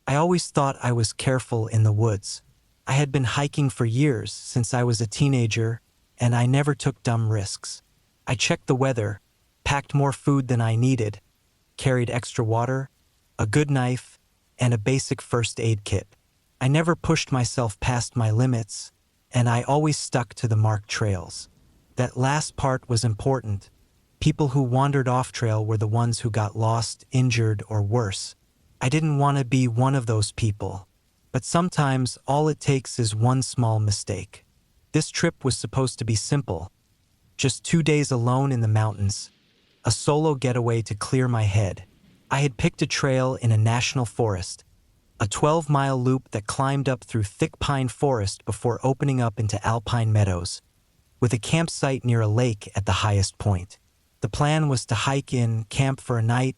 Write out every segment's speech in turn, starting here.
I always thought I was careful in the woods. I had been hiking for years since I was a teenager, and I never took dumb risks. I checked the weather, packed more food than I needed, carried extra water, a good knife, and a basic first aid kit. I never pushed myself past my limits, and I always stuck to the marked trails. That last part was important. People who wandered off trail were the ones who got lost, injured, or worse. I didn't want to be one of those people. But sometimes all it takes is one small mistake. This trip was supposed to be simple. Just 2 days alone in the mountains. A solo getaway to clear my head. I had picked a trail in a national forest. A 12-mile loop that climbed up through thick pine forest before opening up into alpine meadows, with a campsite near a lake at the highest point. The plan was to hike in, camp for a night,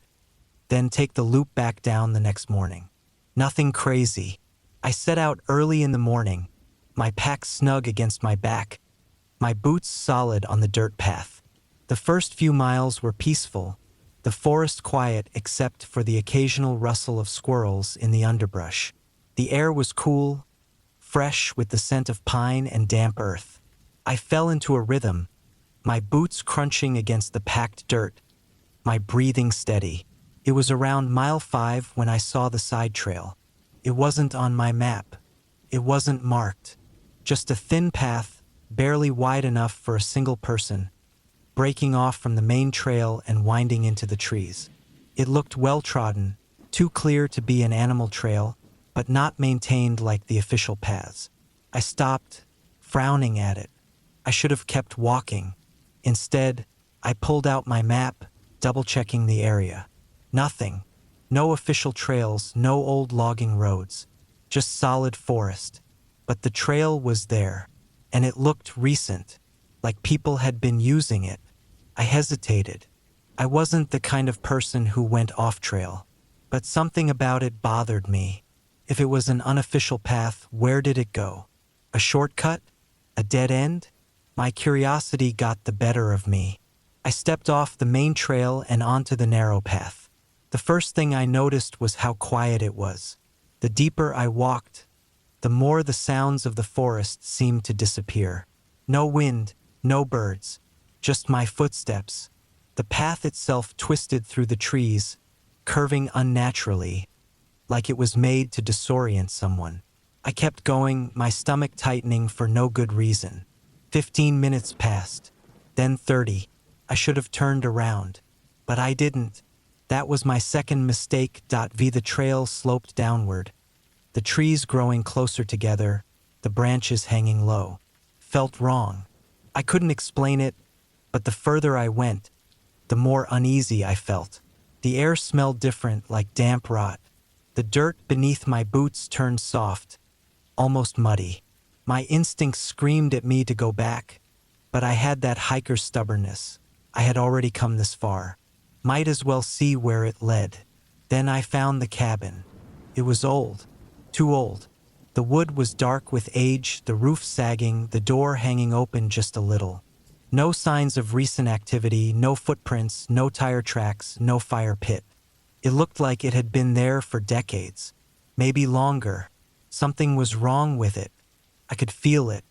then take the loop back down the next morning. Nothing crazy. I set out early in the morning, my pack snug against my back, my boots solid on the dirt path. The first few miles were peaceful, the forest quiet except for the occasional rustle of squirrels in the underbrush. The air was cool, fresh with the scent of pine and damp earth. I fell into a rhythm, my boots crunching against the packed dirt, my breathing steady. It was around mile 5 when I saw the side trail. It wasn't on my map. It wasn't marked. Just a thin path, barely wide enough for a single person, breaking off from the main trail and winding into the trees. It looked well-trodden, too clear to be an animal trail, but not maintained like the official paths. I stopped, frowning at it. I should have kept walking. Instead, I pulled out my map, double-checking the area. Nothing. No official trails, no old logging roads. Just solid forest. But the trail was there, and it looked recent, like people had been using it. I hesitated. I wasn't the kind of person who went off-trail, but something about it bothered me. If it was an unofficial path, where did it go? A shortcut? A dead end? My curiosity got the better of me. I stepped off the main trail and onto the narrow path. The first thing I noticed was how quiet it was. The deeper I walked, the more the sounds of the forest seemed to disappear. No wind, no birds, just my footsteps. The path itself twisted through the trees, curving unnaturally, like it was made to disorient someone. I kept going, my stomach tightening for no good reason. 15 minutes passed, then 30. I should have turned around, but I didn't. That was my second mistake. The trail sloped downward, the trees growing closer together, the branches hanging low. Felt wrong. I couldn't explain it, but the further I went, the more uneasy I felt. The air smelled different, like damp rot. The dirt beneath my boots turned soft, almost muddy. My instincts screamed at me to go back, but I had that hiker's stubbornness. I had already come this far. Might as well see where it led. Then I found the cabin. It was old, too old. The wood was dark with age, the roof sagging, the door hanging open just a little. No signs of recent activity, no footprints, no tire tracks, no fire pit. It looked like it had been there for decades, maybe longer. Something was wrong with it. I could feel it.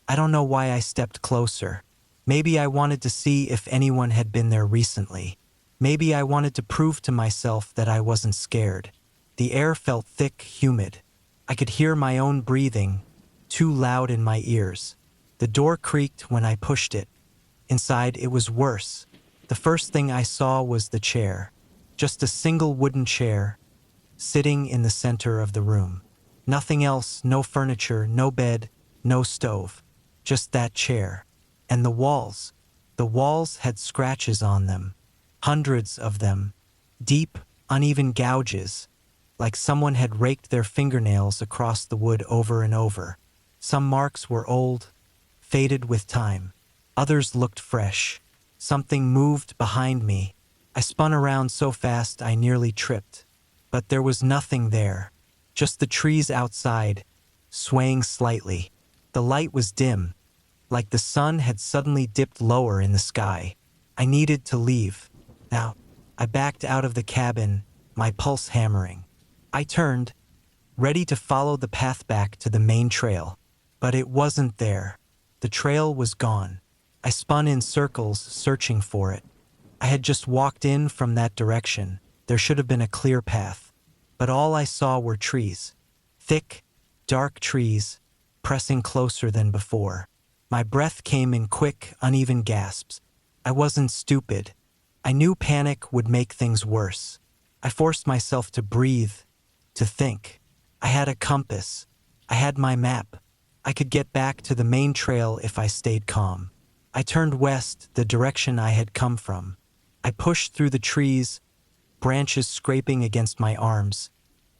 I don't know why I stepped closer. Maybe I wanted to see if anyone had been there recently. Maybe I wanted to prove to myself that I wasn't scared. The air felt thick, humid. I could hear my own breathing, too loud in my ears. The door creaked when I pushed it. Inside, it was worse. The first thing I saw was the chair. Just a single wooden chair, sitting in the center of the room. Nothing else, no furniture, no bed, no stove. Just that chair. And the walls. The walls had scratches on them. Hundreds of them. Deep, uneven gouges, like someone had raked their fingernails across the wood over and over. Some marks were old, faded with time. Others looked fresh. Something moved behind me. I spun around so fast I nearly tripped. But there was nothing there. Just the trees outside, swaying slightly. The light was dim, like the sun had suddenly dipped lower in the sky. I needed to leave. Now, I backed out of the cabin, my pulse hammering. I turned, ready to follow the path back to the main trail. But it wasn't there. The trail was gone. I spun in circles, searching for it. I had just walked in from that direction. There should have been a clear path. But all I saw were trees. Thick, dark trees, pressing closer than before. My breath came in quick, uneven gasps. I wasn't stupid. I knew panic would make things worse. I forced myself to breathe, to think. I had a compass. I had my map. I could get back to the main trail if I stayed calm. I turned west, the direction I had come from. I pushed through the trees, branches scraping against my arms,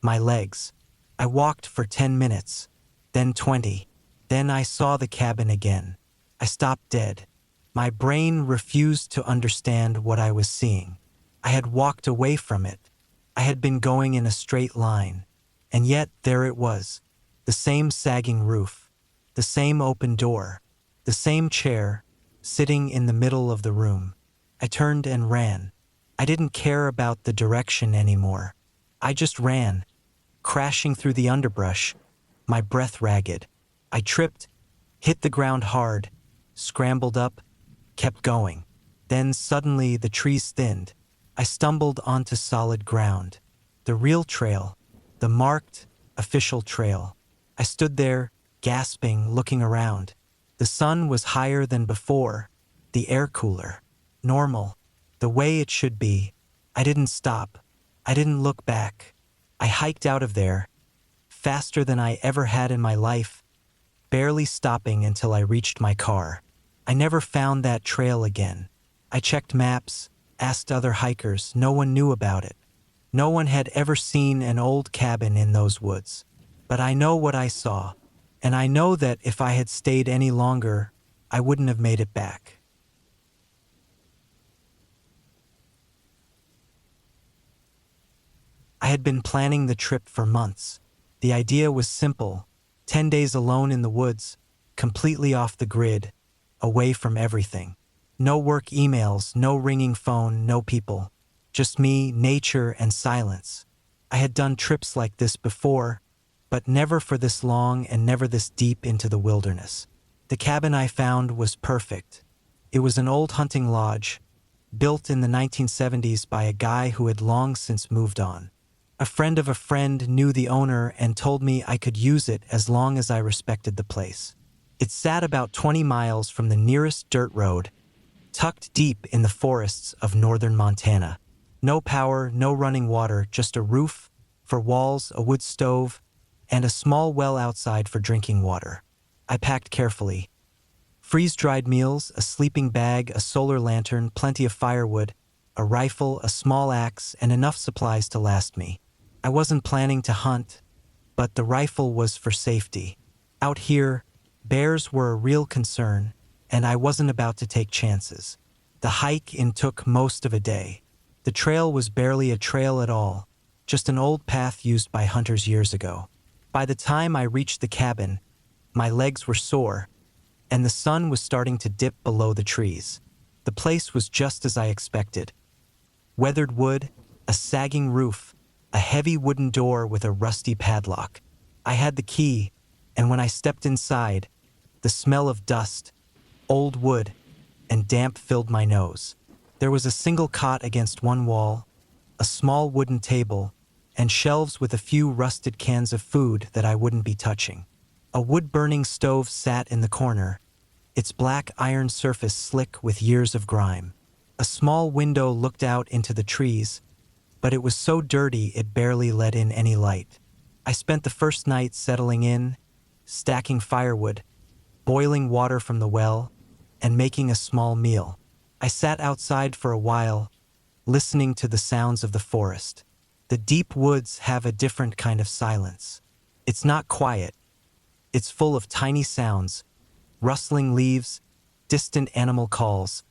my legs. I walked for 10 minutes, then 20. Then I saw the cabin again. I stopped dead. My brain refused to understand what I was seeing. I had walked away from it. I had been going in a straight line. And yet there it was. The same sagging roof. The same open door. The same chair, sitting in the middle of the room. I turned and ran. I didn't care about the direction anymore. I just ran, crashing through the underbrush, my breath ragged. I tripped, hit the ground hard, scrambled up, kept going. Then suddenly the trees thinned. I stumbled onto solid ground. The real trail, the marked, official trail. I stood there, gasping, looking around. The sun was higher than before, the air cooler, normal, the way it should be. I didn't stop. I didn't look back. I hiked out of there, faster than I ever had in my life, barely stopping until I reached my car. I never found that trail again. I checked maps, asked other hikers. No one knew about it. No one had ever seen an old cabin in those woods. But I know what I saw, and I know that if I had stayed any longer, I wouldn't have made it back. I had been planning the trip for months. The idea was simple: 10 days alone in the woods, completely off the grid, away from everything. No work emails, no ringing phone, no people. Just me, nature, and silence. I had done trips like this before, but never for this long and never this deep into the wilderness. The cabin I found was perfect. It was an old hunting lodge, built in the 1970s by a guy who had long since moved on. A friend of a friend knew the owner and told me I could use it as long as I respected the place. It sat about 20 miles from the nearest dirt road, tucked deep in the forests of northern Montana. No power, no running water, just a roof for walls, a wood stove, and a small well outside for drinking water. I packed carefully. Freeze-dried meals, a sleeping bag, a solar lantern, plenty of firewood, a rifle, a small axe, and enough supplies to last me. I wasn't planning to hunt, but the rifle was for safety. Out here, bears were a real concern, and I wasn't about to take chances. The hike in took most of a day. The trail was barely a trail at all, just an old path used by hunters years ago. By the time I reached the cabin, my legs were sore, and the sun was starting to dip below the trees. The place was just as I expected. Weathered wood, a sagging roof, a heavy wooden door with a rusty padlock. I had the key, and when I stepped inside, the smell of dust, old wood, and damp filled my nose. There was a single cot against one wall, a small wooden table, and shelves with a few rusted cans of food that I wouldn't be touching. A wood-burning stove sat in the corner, its black iron surface slick with years of grime. A small window looked out into the trees, but it was so dirty it barely let in any light. I spent the first night settling in, stacking firewood, boiling water from the well, and making a small meal. I sat outside for a while, listening to the sounds of the forest. The deep woods have a different kind of silence. It's not quiet. It's full of tiny sounds, rustling leaves, distant animal calls,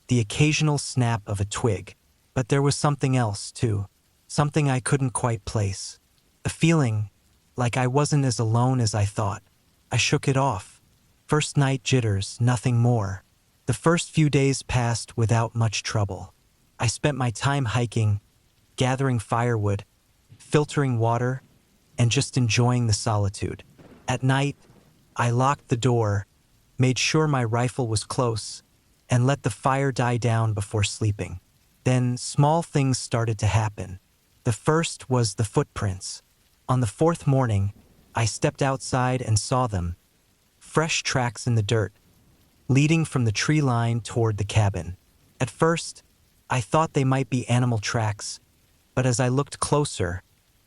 the occasional snap of a twig. But there was something else, too. Something I couldn't quite place. A feeling like I wasn't as alone as I thought. I shook it off. First night jitters, nothing more. The first few days passed without much trouble. I spent my time hiking, gathering firewood, filtering water, and just enjoying the solitude. At night, I locked the door, made sure my rifle was close, and let the fire die down before sleeping. Then small things started to happen. The first was the footprints. On the fourth morning, I stepped outside and saw them. Fresh tracks in the dirt, leading from the tree line toward the cabin. At first, I thought they might be animal tracks, but as I looked closer,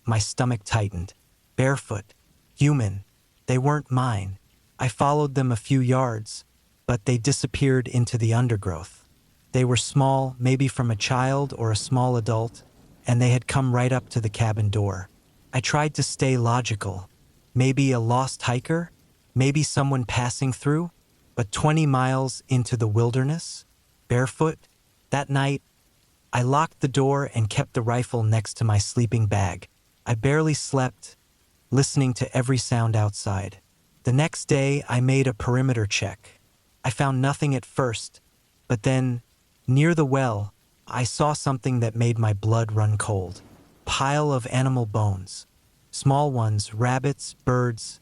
my stomach tightened. Barefoot, human, they weren't mine. I followed them a few yards, but they disappeared into the undergrowth. They were small, maybe from a child or a small adult, and they had come right up to the cabin door. I tried to stay logical. Maybe a lost hiker? Maybe someone passing through? But 20 miles into the wilderness? Barefoot? That night, I locked the door and kept the rifle next to my sleeping bag. I barely slept, listening to every sound outside. The next day, I made a perimeter check. I found nothing at first, but then, near the well, I saw something that made my blood run cold. Pile of animal bones. Small ones, rabbits, birds,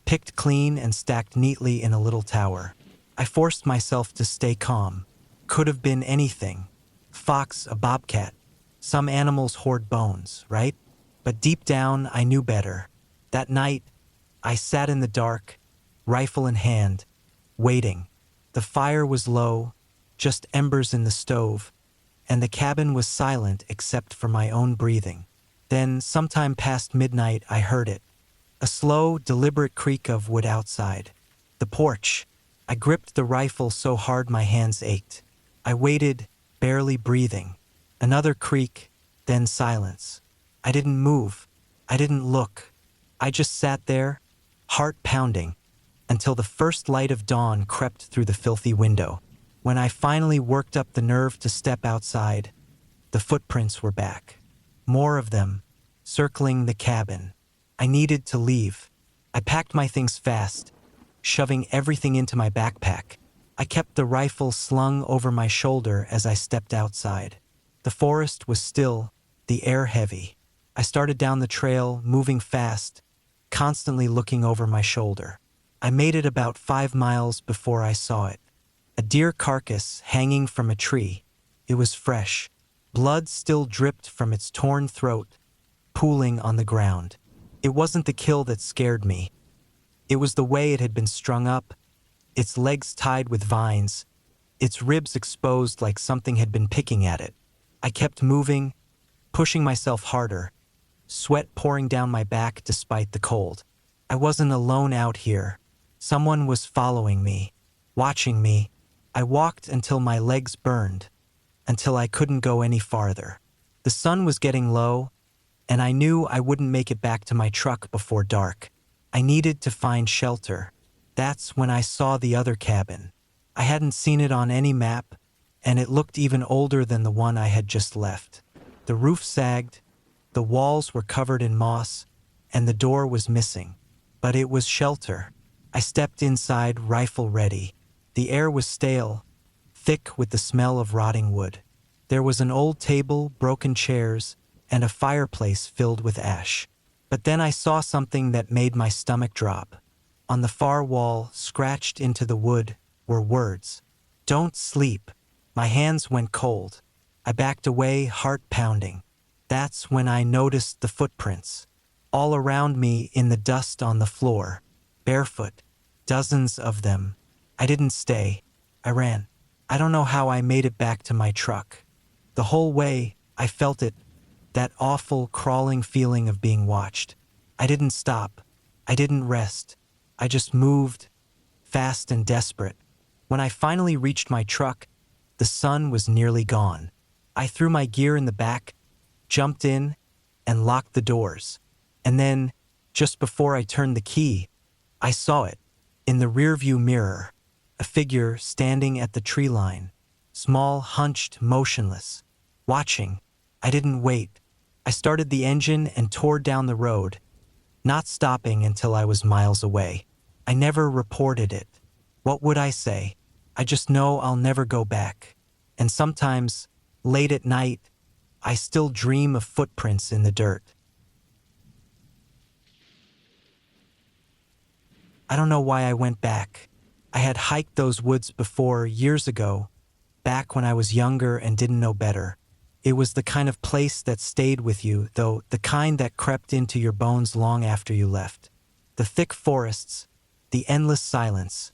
picked clean and stacked neatly in a little tower. I forced myself to stay calm. Could have been anything. Fox, a bobcat. Some animals hoard bones, right? But deep down, I knew better. That night, I sat in the dark, rifle in hand, waiting. The fire was low, just embers in the stove, and the cabin was silent except for my own breathing. Then, sometime past midnight, I heard it. A slow, deliberate creak of wood outside. The porch. I gripped the rifle so hard my hands ached. I waited, barely breathing. Another creak, then silence. I didn't move. I didn't look. I just sat there, heart pounding, until the first light of dawn crept through the filthy window. When I finally worked up the nerve to step outside, the footprints were back. More of them, circling the cabin. I needed to leave. I packed my things fast, shoving everything into my backpack. I kept the rifle slung over my shoulder as I stepped outside. The forest was still, the air heavy. I started down the trail, moving fast, constantly looking over my shoulder. I made it about 5 miles before I saw it. A deer carcass hanging from a tree. It was fresh. Blood still dripped from its torn throat, pooling on the ground. It wasn't the kill that scared me. It was the way it had been strung up, its legs tied with vines, its ribs exposed like something had been picking at it. I kept moving, pushing myself harder, sweat pouring down my back despite the cold. I wasn't alone out here. Someone was following me, watching me. I walked until my legs burned, until I couldn't go any farther. The sun was getting low, and I knew I wouldn't make it back to my truck before dark. I needed to find shelter. That's when I saw the other cabin. I hadn't seen it on any map, and it looked even older than the one I had just left. The roof sagged, the walls were covered in moss, and the door was missing. But it was shelter. I stepped inside, rifle ready. The air was stale, thick with the smell of rotting wood. There was an old table, broken chairs, and a fireplace filled with ash. But then I saw something that made my stomach drop. On the far wall, scratched into the wood, were words. "Don't sleep." My hands went cold. I backed away, heart pounding. That's when I noticed the footprints. All around me in the dust on the floor. Barefoot. Dozens of them. I didn't stay. I ran. I don't know how I made it back to my truck. The whole way, I felt it. That awful, crawling feeling of being watched. I didn't stop. I didn't rest. I just moved, fast and desperate. When I finally reached my truck, the sun was nearly gone. I threw my gear in the back, jumped in, and locked the doors. And then, just before I turned the key, I saw it. In the rearview mirror, a figure standing at the tree line. Small, hunched, motionless. Watching. I didn't wait. I started the engine and tore down the road, not stopping until I was miles away. I never reported it. What would I say? I just know I'll never go back. And sometimes, late at night, I still dream of footprints in the dirt. I don't know why I went back. I had hiked those woods before, years ago, back when I was younger and didn't know better. It was the kind of place that stayed with you, though, the kind that crept into your bones long after you left. The thick forests, the endless silence,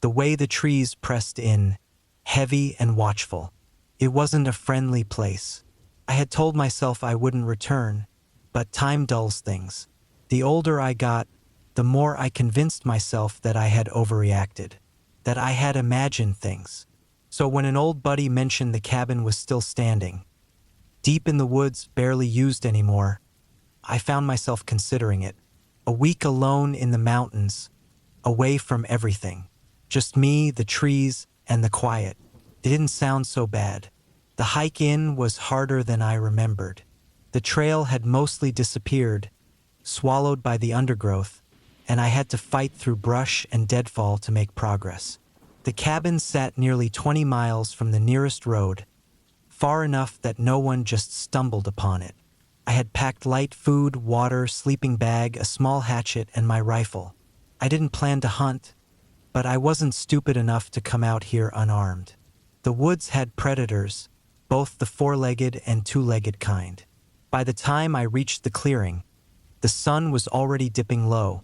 the way the trees pressed in, heavy and watchful. It wasn't a friendly place. I had told myself I wouldn't return, but time dulls things. The older I got, the more I convinced myself that I had overreacted, that I had imagined things. So when an old buddy mentioned the cabin was still standing, deep in the woods, barely used anymore, I found myself considering it. A week alone in the mountains, away from everything. Just me, the trees, and the quiet. It didn't sound so bad. The hike in was harder than I remembered. The trail had mostly disappeared, swallowed by the undergrowth, and I had to fight through brush and deadfall to make progress. The cabin sat nearly 20 miles from the nearest road, far enough that no one just stumbled upon it. I had packed light food, water, sleeping bag, a small hatchet, and my rifle. I didn't plan to hunt, but I wasn't stupid enough to come out here unarmed. The woods had predators, both the four-legged and two-legged kind. By the time I reached the clearing, the sun was already dipping low,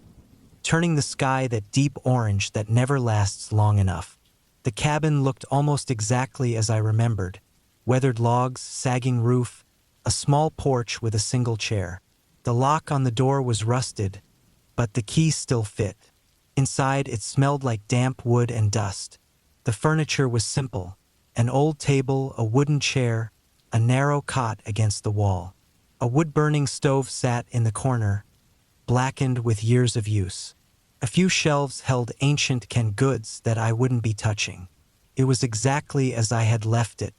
turning the sky that deep orange that never lasts long enough. The cabin looked almost exactly as I remembered. Weathered logs, sagging roof, a small porch with a single chair. The lock on the door was rusted, but the key still fit. Inside, it smelled like damp wood and dust. The furniture was simple. An old table, a wooden chair, a narrow cot against the wall. A wood-burning stove sat in the corner, blackened with years of use. A few shelves held ancient canned goods that I wouldn't be touching. It was exactly as I had left it,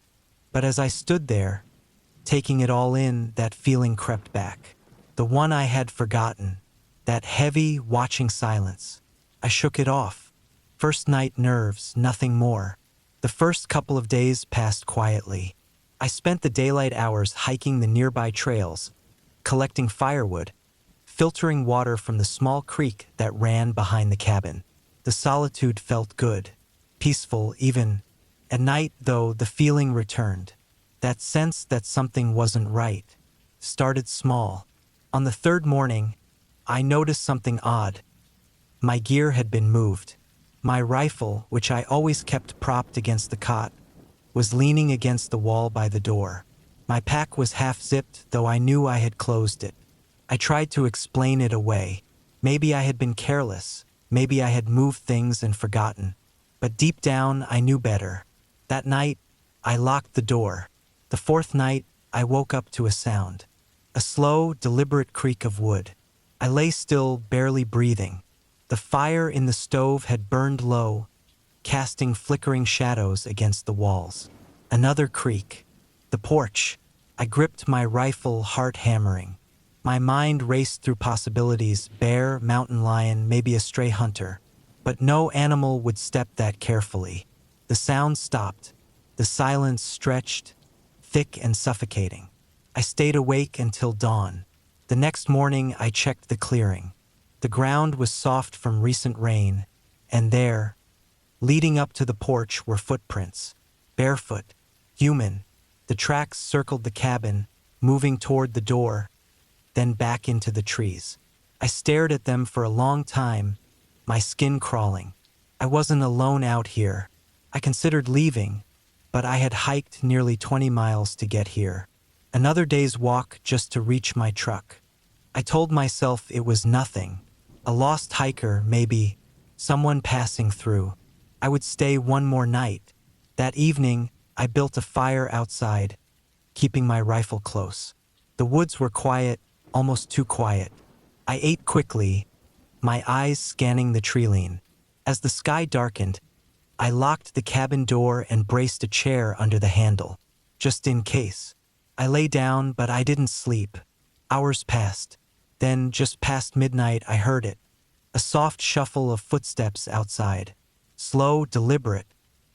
but as I stood there, taking it all in, that feeling crept back. The one I had forgotten, that heavy, watching silence. I shook it off. First night nerves, nothing more. The first couple of days passed quietly. I spent the daylight hours hiking the nearby trails, collecting firewood, filtering water from the small creek that ran behind the cabin. The solitude felt good, peaceful even. At night, though, the feeling returned. That sense that something wasn't right. Started small. On the third morning, I noticed something odd. My gear had been moved. My rifle, which I always kept propped against the cot, was leaning against the wall by the door. My pack was half-zipped, though I knew I had closed it. I tried to explain it away. Maybe I had been careless. Maybe I had moved things and forgotten. But deep down, I knew better. That night, I locked the door. The fourth night, I woke up to a sound. A slow, deliberate creak of wood. I lay still, barely breathing. The fire in the stove had burned low, casting flickering shadows against the walls. Another creak. The porch. I gripped my rifle, heart hammering. My mind raced through possibilities: bear, mountain lion, maybe a stray hunter. But no animal would step that carefully. The sound stopped. The silence stretched, thick and suffocating. I stayed awake until dawn. The next morning, I checked the clearing. The ground was soft from recent rain, and there, leading up to the porch, were footprints. Barefoot, human. The tracks circled the cabin, moving toward the door, then back into the trees. I stared at them for a long time, my skin crawling. I wasn't alone out here. I considered leaving, but I had hiked nearly 20 miles to get here. Another day's walk just to reach my truck. I told myself it was nothing. A lost hiker, maybe, someone passing through. I would stay one more night. That evening, I built a fire outside, keeping my rifle close. The woods were quiet, almost too quiet. I ate quickly, my eyes scanning the treeline. As the sky darkened, I locked the cabin door and braced a chair under the handle, just in case. I lay down, but I didn't sleep. Hours passed. Then, just past midnight, I heard it. A soft shuffle of footsteps outside. Slow, deliberate.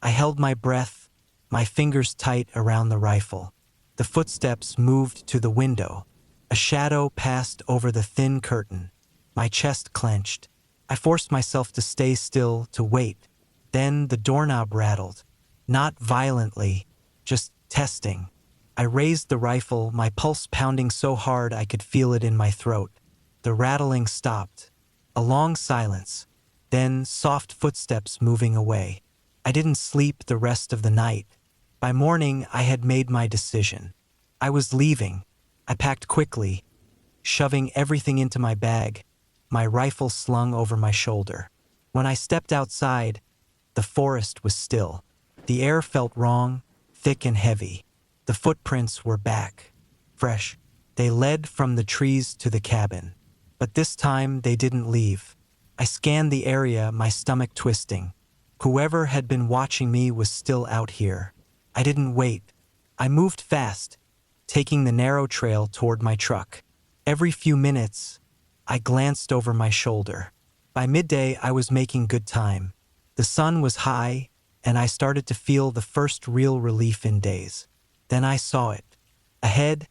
I held my breath, my fingers tight around the rifle. The footsteps moved to the window. A shadow passed over the thin curtain. My chest clenched. I forced myself to stay still, to wait. Then the doorknob rattled. Not violently, just testing. I raised the rifle, my pulse pounding so hard I could feel it in my throat. The rattling stopped. A long silence. Then soft footsteps moving away. I didn't sleep the rest of the night. By morning, I had made my decision. I was leaving. I packed quickly, shoving everything into my bag, my rifle slung over my shoulder. When I stepped outside, the forest was still. The air felt wrong, thick and heavy. The footprints were back, fresh. They led from the trees to the cabin. But this time, they didn't leave. I scanned the area, my stomach twisting. Whoever had been watching me was still out here. I didn't wait. I moved fast, taking the narrow trail toward my truck. Every few minutes, I glanced over my shoulder. By midday, I was making good time. The sun was high, and I started to feel the first real relief in days. Then I saw it. Ahead,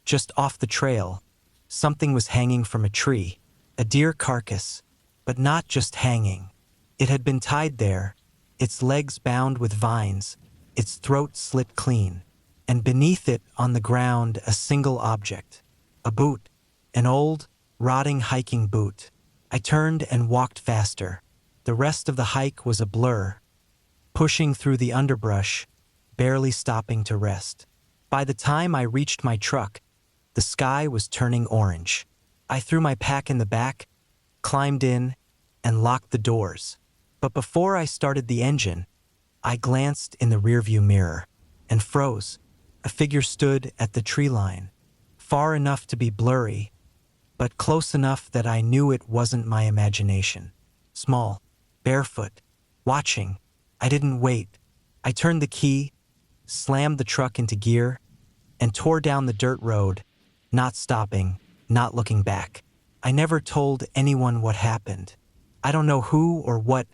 just off the trail, something was hanging from a tree. A deer carcass, but not just hanging. It had been tied there, its legs bound with vines, its throat slit clean, and beneath it on the ground a single object. A boot, an old, rotting hiking boot. I turned and walked faster. The rest of the hike was a blur, pushing through the underbrush, barely stopping to rest. By the time I reached my truck, the sky was turning orange. I threw my pack in the back, climbed in, and locked the doors. But before I started the engine, I glanced in the rearview mirror and froze. A figure stood at the tree line, far enough to be blurry, but close enough that I knew it wasn't my imagination. Small, barefoot, watching. I didn't wait. I turned the key, slammed the truck into gear, and tore down the dirt road, not stopping, not looking back. I never told anyone what happened. I don't know who or what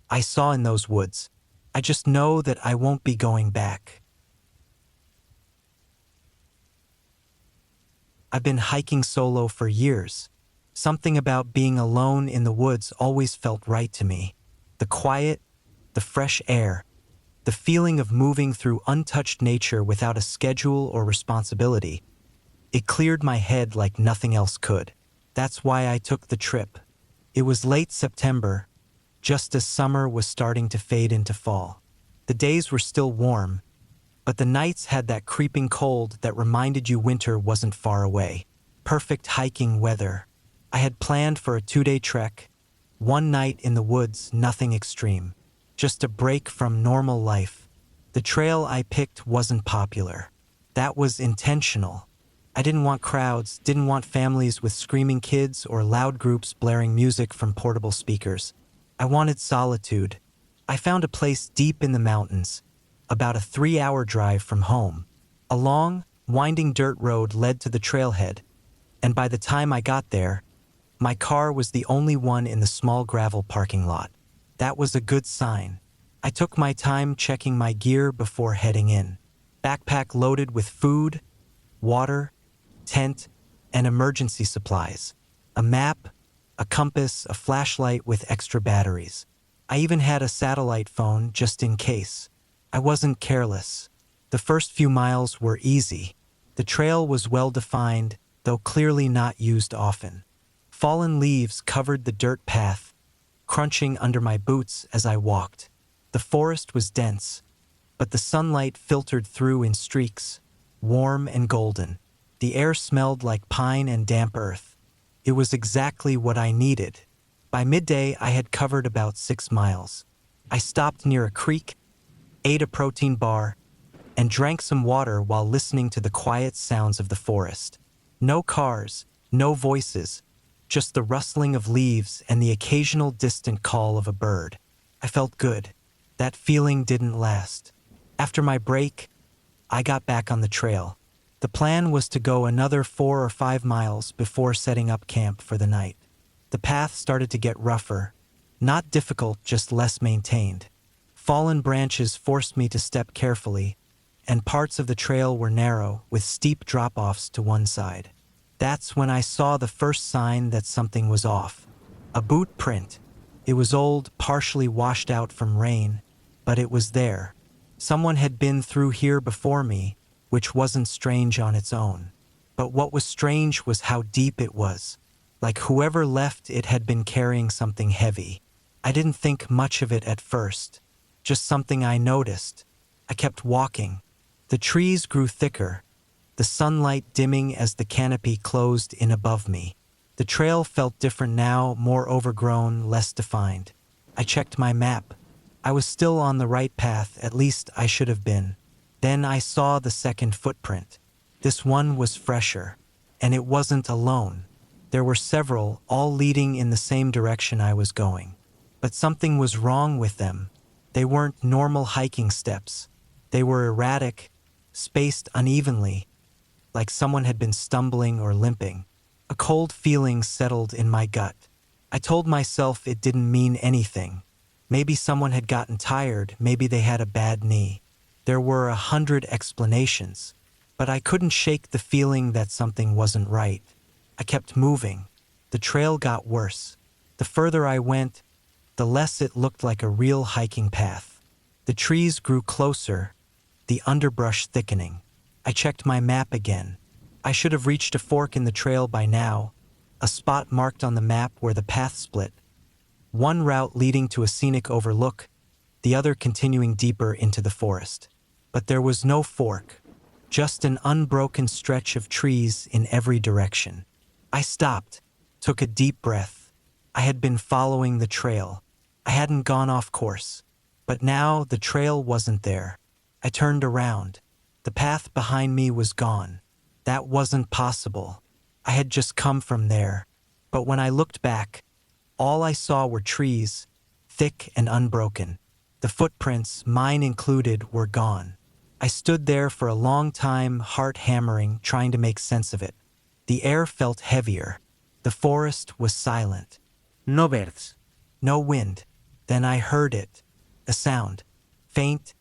I saw in those woods. I just know that I won't be going back. I've been hiking solo for years. Something about being alone in the woods always felt right to me. The quiet, the fresh air, the feeling of moving through untouched nature without a schedule or responsibility. It cleared my head like nothing else could. That's why I took the trip. It was late September, just as summer was starting to fade into fall. The days were still warm, but the nights had that creeping cold that reminded you winter wasn't far away. Perfect hiking weather. I had planned for a 2-day trek, one night in the woods, nothing extreme, just a break from normal life. The trail I picked wasn't popular. That was intentional. I didn't want crowds, didn't want families with screaming kids or loud groups blaring music from portable speakers. I wanted solitude. I found a place deep in the mountains, about a 3-hour drive from home. A long, winding dirt road led to the trailhead, and by the time I got there, my car was the only one in the small gravel parking lot. That was a good sign. I took my time checking my gear before heading in. Backpack loaded with food, water, tent, and emergency supplies. A map, a compass, a flashlight with extra batteries. I even had a satellite phone just in case. I wasn't careless. The first few miles were easy. The trail was well defined, though clearly not used often. Fallen leaves covered the dirt path, crunching under my boots as I walked. The forest was dense, but the sunlight filtered through in streaks, warm and golden. The air smelled like pine and damp earth. It was exactly what I needed. By midday, I had covered about 6 miles. I stopped near a creek, ate a protein bar, and drank some water while listening to the quiet sounds of the forest. No cars, no voices, just the rustling of leaves and the occasional distant call of a bird. I felt good. That feeling didn't last. After my break, I got back on the trail. The plan was to go another 4 or 5 miles before setting up camp for the night. The path started to get rougher, not difficult, just less maintained. Fallen branches forced me to step carefully, and parts of the trail were narrow, with steep drop-offs to one side. That's when I saw the first sign that something was off. A boot print. It was old, partially washed out from rain, but it was there. Someone had been through here before me, which wasn't strange on its own. But what was strange was how deep it was. Like whoever left it had been carrying something heavy. I didn't think much of it at first. Just something I noticed. I kept walking. The trees grew thicker, the sunlight dimming as the canopy closed in above me. The trail felt different now, more overgrown, less defined. I checked my map. I was still on the right path, at least I should have been. Then I saw the second footprint. This one was fresher, and it wasn't alone. There were several, all leading in the same direction I was going. But something was wrong with them. They weren't normal hiking steps. They were erratic, spaced unevenly, like someone had been stumbling or limping. A cold feeling settled in my gut. I told myself it didn't mean anything. Maybe someone had gotten tired, maybe they had a bad knee. There were 100 explanations, but I couldn't shake the feeling that something wasn't right. I kept moving. The trail got worse. The further I went, the less it looked like a real hiking path. The trees grew closer, the underbrush thickening. I checked my map again. I should have reached a fork in the trail by now, a spot marked on the map where the path split. One route leading to a scenic overlook, the other continuing deeper into the forest. But there was no fork, just an unbroken stretch of trees in every direction. I stopped, took a deep breath. I had been following the trail. I hadn't gone off course. But now the trail wasn't there. I turned around. The path behind me was gone. That wasn't possible. I had just come from there. But when I looked back, all I saw were trees, thick and unbroken. The footprints, mine included, were gone. I stood there for a long time, heart hammering, trying to make sense of it. The air felt heavier. The forest was silent. No birds. No wind. Then I heard it. A sound. Faint,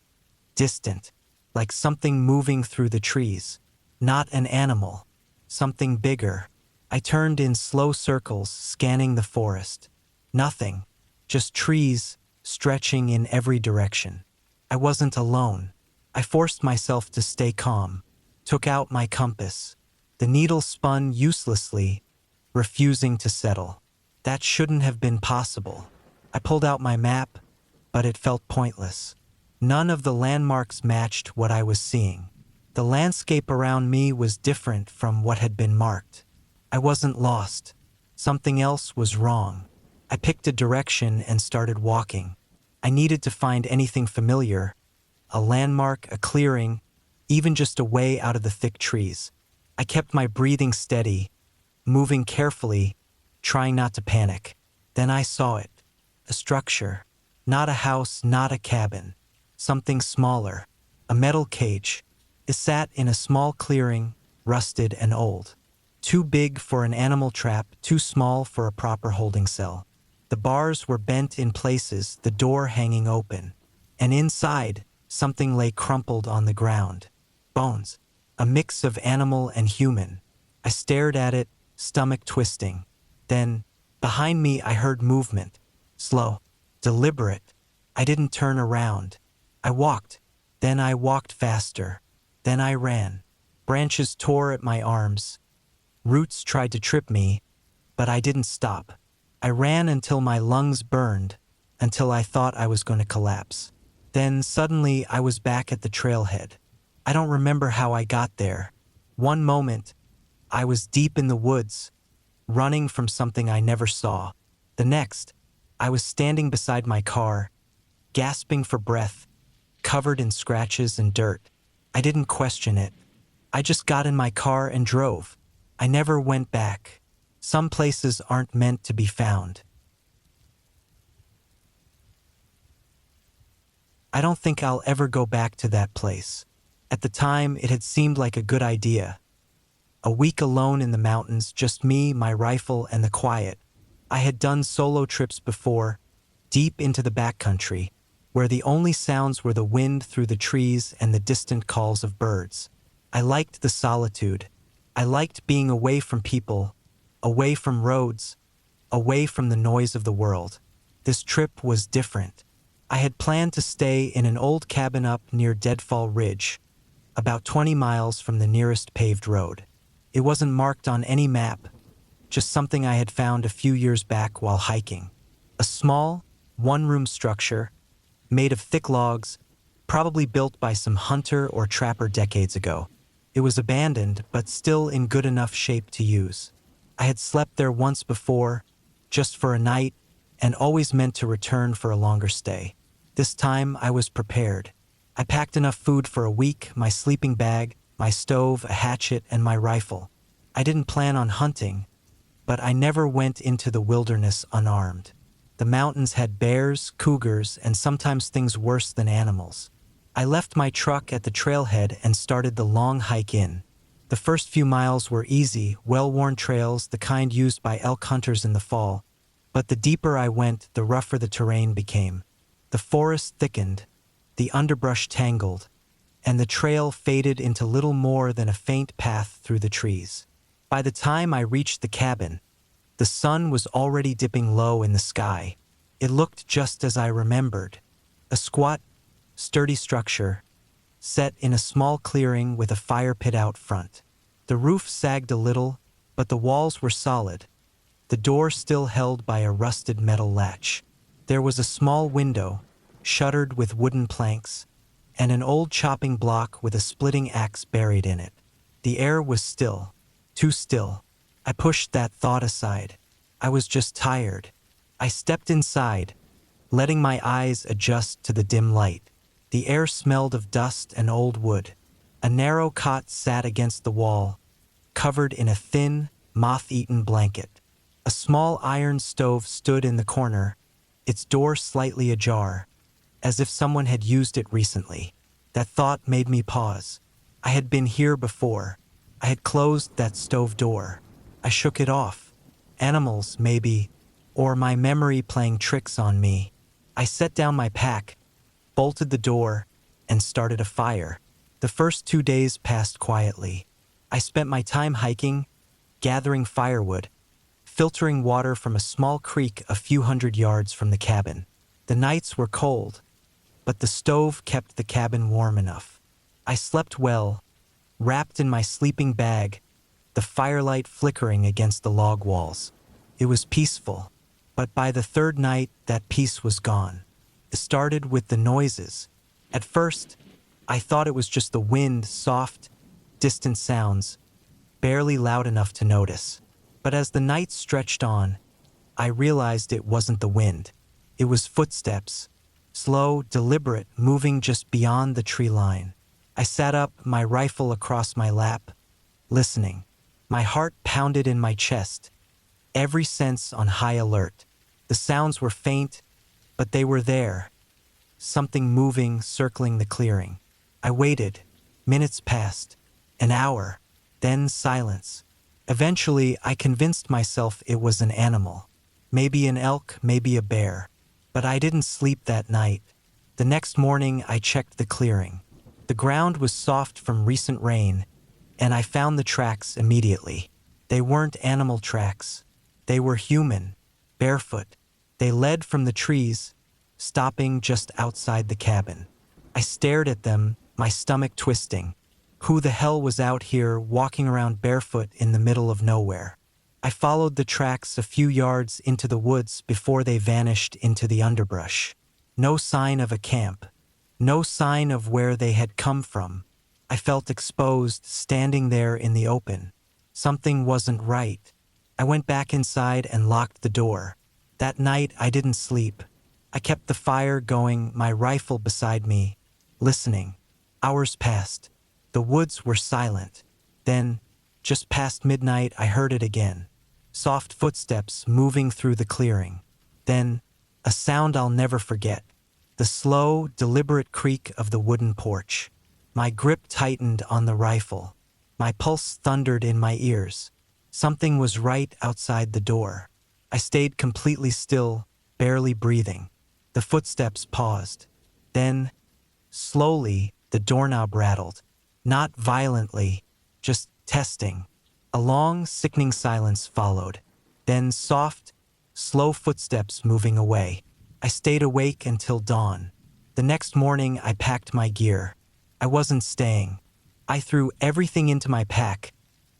distant, like something moving through the trees. Not an animal. Something bigger. I turned in slow circles, scanning the forest. Nothing. Just trees, stretching in every direction. I wasn't alone. I forced myself to stay calm. Took out my compass. The needle spun uselessly, refusing to settle. That shouldn't have been possible. I pulled out my map, but it felt pointless. None of the landmarks matched what I was seeing. The landscape around me was different from what had been marked. I wasn't lost. Something else was wrong. I picked a direction and started walking. I needed to find anything familiar, a landmark, a clearing, even just a way out of the thick trees. I kept my breathing steady, moving carefully, trying not to panic. Then I saw it. A structure. Not a house, not a cabin. Something smaller. A metal cage. It sat in a small clearing, rusted and old. Too big for an animal trap, too small for a proper holding cell. The bars were bent in places, the door hanging open. And inside, something lay crumpled on the ground. Bones. A mix of animal and human. I stared at it, stomach twisting. Then, behind me I heard movement. Slow. Deliberate. I didn't turn around. I walked. Then I walked faster. Then I ran. Branches tore at my arms. Roots tried to trip me, but I didn't stop. I ran until my lungs burned, until I thought I was going to collapse. Then suddenly I was back at the trailhead. I don't remember how I got there. One moment, I was deep in the woods, running from something I never saw. The next, I was standing beside my car, gasping for breath, covered in scratches and dirt. I didn't question it. I just got in my car and drove. I never went back. Some places aren't meant to be found. I don't think I'll ever go back to that place. At the time, it had seemed like a good idea. A week alone in the mountains, just me, my rifle, and the quiet. I had done solo trips before, deep into the backcountry, where the only sounds were the wind through the trees and the distant calls of birds. I liked the solitude. I liked being away from people, away from roads, away from the noise of the world. This trip was different. I had planned to stay in an old cabin up near Deadfall Ridge, about 20 miles from the nearest paved road. It wasn't marked on any map, just something I had found a few years back while hiking. A small, one-room structure, made of thick logs, probably built by some hunter or trapper decades ago. It was abandoned, but still in good enough shape to use. I had slept there once before, just for a night, and always meant to return for a longer stay. This time I was prepared. I packed enough food for a week, my sleeping bag, my stove, a hatchet, and my rifle. I didn't plan on hunting, but I never went into the wilderness unarmed. The mountains had bears, cougars, and sometimes things worse than animals. I left my truck at the trailhead and started the long hike in. The first few miles were easy, well-worn trails, the kind used by elk hunters in the fall. But the deeper I went, the rougher the terrain became. The forest thickened, the underbrush tangled, and the trail faded into little more than a faint path through the trees. By the time I reached the cabin, the sun was already dipping low in the sky. It looked just as I remembered. A squat, sturdy structure, set in a small clearing with a fire pit out front. The roof sagged a little, but the walls were solid, the door still held by a rusted metal latch. There was a small window, shuttered with wooden planks, and an old chopping block with a splitting axe buried in it. The air was still, too still. I pushed that thought aside. I was just tired. I stepped inside, letting my eyes adjust to the dim light. The air smelled of dust and old wood. A narrow cot sat against the wall, covered in a thin, moth-eaten blanket. A small iron stove stood in the corner, its door slightly ajar, as if someone had used it recently. That thought made me pause. I had been here before. I had closed that stove door. I shook it off. Animals, maybe, or my memory playing tricks on me. I set down my pack, bolted the door, and started a fire. The first 2 days passed quietly. I spent my time hiking, gathering firewood, filtering water from a small creek a few hundred yards from the cabin. The nights were cold, but the stove kept the cabin warm enough. I slept well, wrapped in my sleeping bag, the firelight flickering against the log walls. It was peaceful, but by the third night, that peace was gone. It started with the noises. At first, I thought it was just the wind, soft, distant sounds, barely loud enough to notice. But as the night stretched on, I realized it wasn't the wind. It was footsteps, slow, deliberate, moving just beyond the tree line. I sat up, my rifle across my lap, listening. My heart pounded in my chest, every sense on high alert. The sounds were faint, but they were there. Something moving, circling the clearing. I waited. Minutes passed. An hour. Then silence. Eventually, I convinced myself it was an animal. Maybe an elk, maybe a bear. But I didn't sleep that night. The next morning, I checked the clearing. The ground was soft from recent rain, and I found the tracks immediately. They weren't animal tracks. They were human, barefoot. They led from the trees, stopping just outside the cabin. I stared at them, my stomach twisting. Who the hell was out here walking around barefoot in the middle of nowhere? I followed the tracks a few yards into the woods before they vanished into the underbrush. No sign of a camp. No sign of where they had come from. I felt exposed, standing there in the open. Something wasn't right. I went back inside and locked the door. That night, I didn't sleep. I kept the fire going, my rifle beside me, listening. Hours passed. The woods were silent. Then, just past midnight, I heard it again. Soft footsteps moving through the clearing. Then, a sound I'll never forget. The slow, deliberate creak of the wooden porch. My grip tightened on the rifle. My pulse thundered in my ears. Something was right outside the door. I stayed completely still, barely breathing. The footsteps paused. Then, slowly, the doorknob rattled. Not violently, just testing. A long, sickening silence followed. Then soft, slow footsteps moving away. I stayed awake until dawn. The next morning, I packed my gear. I wasn't staying. I threw everything into my pack,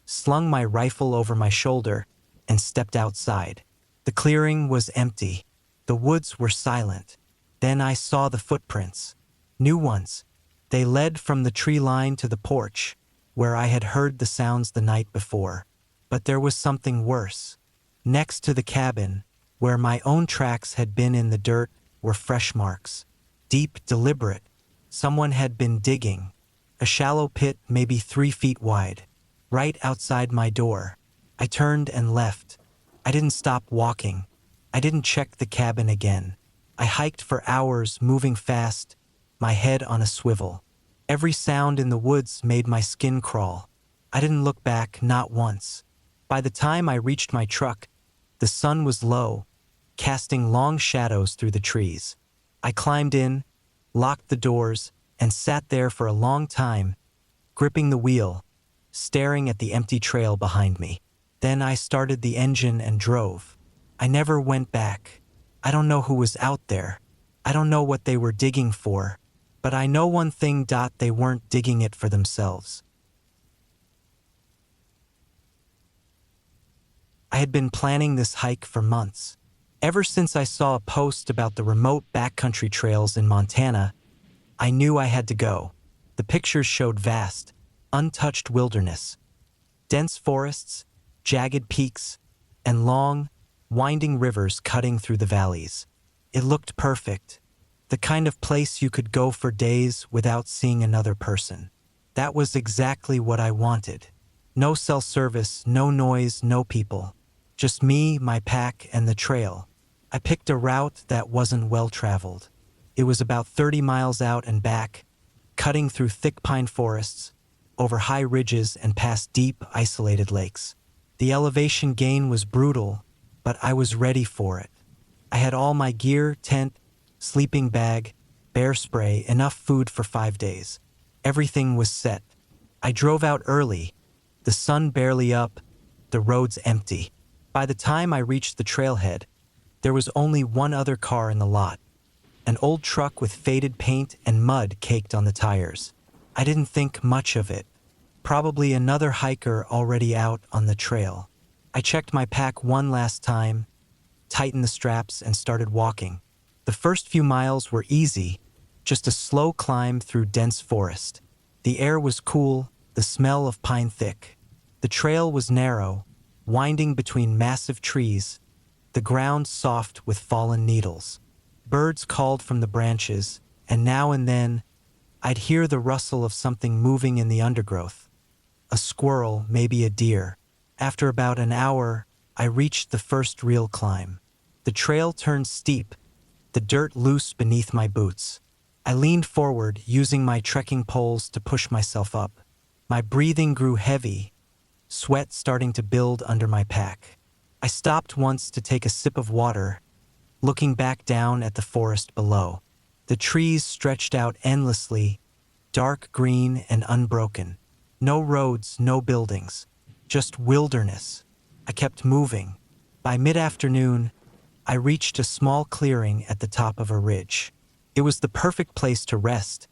slung my rifle over my shoulder, and stepped outside. The clearing was empty. The woods were silent. Then I saw the footprints. New ones. They led from the tree line to the porch, where I had heard the sounds the night before. But there was something worse. Next to the cabin, where my own tracks had been in the dirt, were fresh marks. Deep, deliberate. Someone had been digging. A shallow pit, maybe 3 feet wide. Right outside my door. I turned and left. I didn't stop walking. I didn't check the cabin again. I hiked for hours, moving fast, my head on a swivel. Every sound in the woods made my skin crawl. I didn't look back, not once. By the time I reached my truck, the sun was low, casting long shadows through the trees. I climbed in, locked the doors, and sat there for a long time, gripping the wheel, staring at the empty trail behind me. Then I started the engine and drove. I never went back. I don't know who was out there. I don't know what they were digging for. But I know one thing, they weren't digging it for themselves. I had been planning this hike for months. Ever since I saw a post about the remote backcountry trails in Montana, I knew I had to go. The pictures showed vast, untouched wilderness, dense forests, jagged peaks, and long, winding rivers cutting through the valleys. It looked perfect, the kind of place you could go for days without seeing another person. That was exactly what I wanted. No cell service, no noise, no people. Just me, my pack, and the trail. I picked a route that wasn't well-traveled. It was about 30 miles out and back, cutting through thick pine forests, over high ridges and past deep, isolated lakes. The elevation gain was brutal, but I was ready for it. I had all my gear, tent, sleeping bag, bear spray, enough food for 5 days. Everything was set. I drove out early, the sun barely up, the roads empty. By the time I reached the trailhead, there was only one other car in the lot, an old truck with faded paint and mud caked on the tires. I didn't think much of it. Probably another hiker already out on the trail. I checked my pack one last time, tightened the straps, and started walking. The first few miles were easy, just a slow climb through dense forest. The air was cool, the smell of pine thick. The trail was narrow, winding between massive trees, the ground soft with fallen needles. Birds called from the branches, and now and then, I'd hear the rustle of something moving in the undergrowth. A squirrel, maybe a deer. After about an hour, I reached the first real climb. The trail turned steep, the dirt loose beneath my boots. I leaned forward, using my trekking poles to push myself up. My breathing grew heavy, sweat starting to build under my pack. I stopped once to take a sip of water, looking back down at the forest below. The trees stretched out endlessly, dark green and unbroken. No roads, no buildings, just wilderness. I kept moving. By mid-afternoon, I reached a small clearing at the top of a ridge. It was the perfect place to rest.